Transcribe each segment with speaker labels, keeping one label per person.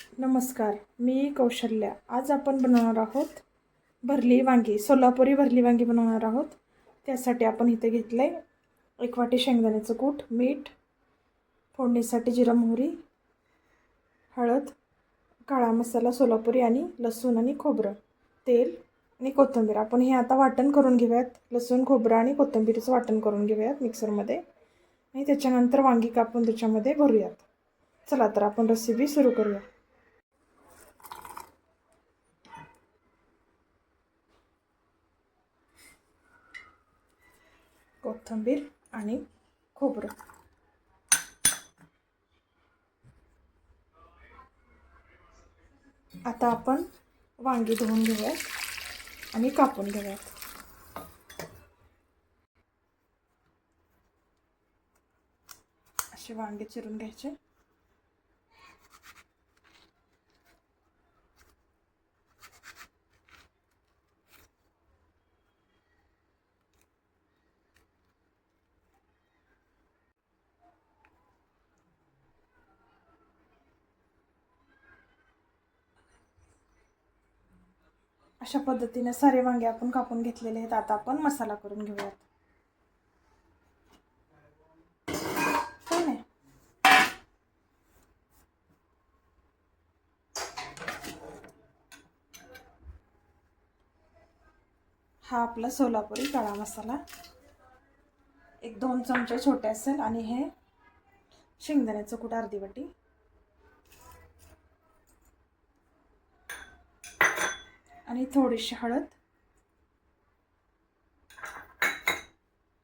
Speaker 1: नमस्कार, मी कौशल्या। आज आपण बनवणार आहोत भरली वांगी, सोलापुरी भरली वांगी बनवणार आहोत। त्यासाठी आपण इथे घेतले 1 वाटी शेंगदाण्याचं कूट, मीठ, फोडणीसाठी जिरा मोहरी, हळद, काळा मसाला सोलापुरी आणि लसूण आणि खोबरं, तेल आणि कोथिंबीर। आपण हे आता वाटण करून घेऊयात। लसूण, खोबरं आणि कोथिंबीरचं वाटण करून घेऊयात मिक्सरमध्ये आणि त्याच्यानंतर वांगी कापून त्याच्यामध्ये भरूयात। चला तर आपण रेसिपी सुरू करूया। कोथिंबीर आणि खोबरं, आता आपण वांगी धुवून घेऊयात आणि कापून घेऊयात। असे वांगे चिरून घ्यायचे। अशा पद्धतीने सारे वांगे आपण कापून घेतलेले आहेत। आता आपण मसाला करून घेऊयात। हा आपला सोलापुरी काळा मसाला 1-2 चमचे छोटे असेल आणि हे शेंगदाण्याचं कूट अर्धी वाटी आणि थोडीशी हळद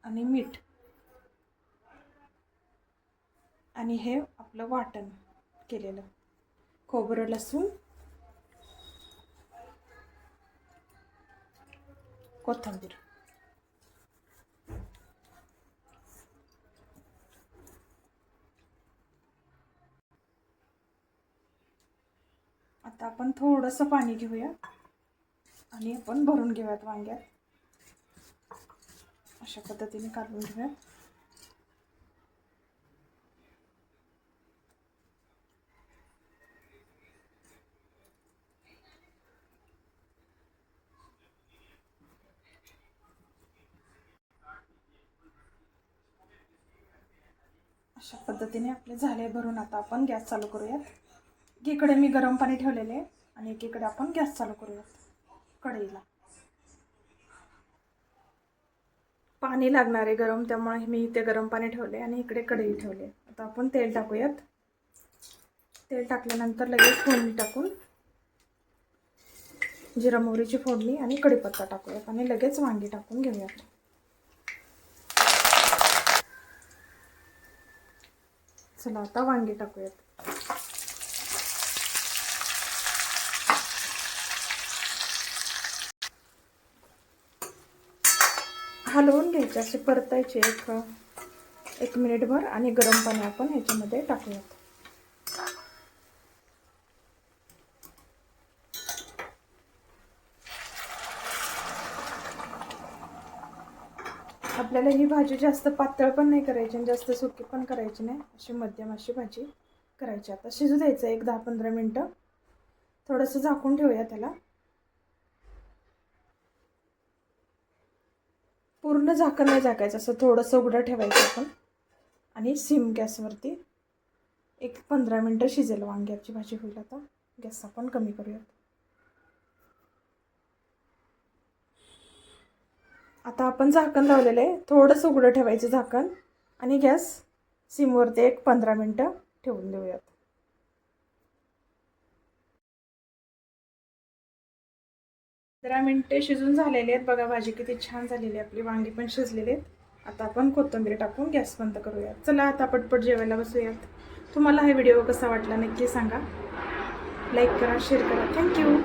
Speaker 1: आणि मीठ आणि हे आपलं वाटण केलेलं खोबरं, लसूण, कोथिंबीर। आता आपण थोडंसं पाणी घेऊया आणि आपण भरून घेऊयात वांग्यात। अशा पद्धतीने काढून घेऊयात। अशा पद्धतीने आपले झाले भरून। आता आपण गॅस चालू करूयात। एकीकडे मी गरम पाणी ठेवलेले आहे आणि एकीकडे आपण गॅस चालू करूयात। कढईला पाणी लागणार आहे गरम, त्यामुळे मी इथे गरम पाणी ठेवले आणि इकडे कढई ठेवली। आता आपण तेल टाकूयात। तेल टाकल्यानंतर लगेच फोडणी टाकून जिरा मोहरीची फोडणी आणि कढीपत्ता टाकूयात आणि लगेच वांगी टाकून घेऊयात। चला आता वांगी टाकूयात। हलवून घ्यायचे, असे परतायचे एक मिनिटभर आणि गरम पाणी आपण ह्याच्यामध्ये टाकूयात। आपल्याला ही भाजी जास्त पातळ पण नाही करायची आणि जास्त सुकी पण करायची नाही, अशी मध्यम अशी भाजी करायची। आता शिजू द्यायचं 10-15 मिनिटं। थोडंसं झाकून ठेवूया त्याला। पूर्ण झाकण नाही झाकायचं, असं थोडंसं उघडं ठेवायचं आपण आणि सिम गॅसवरती 15 मिनिटं शिजेल वांग्याची भाजी होईल। आता गॅस आपण कमी करूयात। आता आपण झाकण लावलेलं आहे, थोडंसं उघडं ठेवायचं झाकण आणि गॅस सिमवरती 15 मिनिटं ठेवून देऊयात। 15 मिनिटे शिजून झालेले आहेत। बघा भाजी किती छान झालेली आहे, आपली वांगी पण शिजलेली आहेत। आता आपण कोथिंबीर टाकून गॅस बंद करूयात। चला आता पटपट जेवायला बसूयात। तुम्हाला हा व्हिडिओ कसा वाटला नक्की सांगा। लाईक करा, शेअर करा। थँक्यू।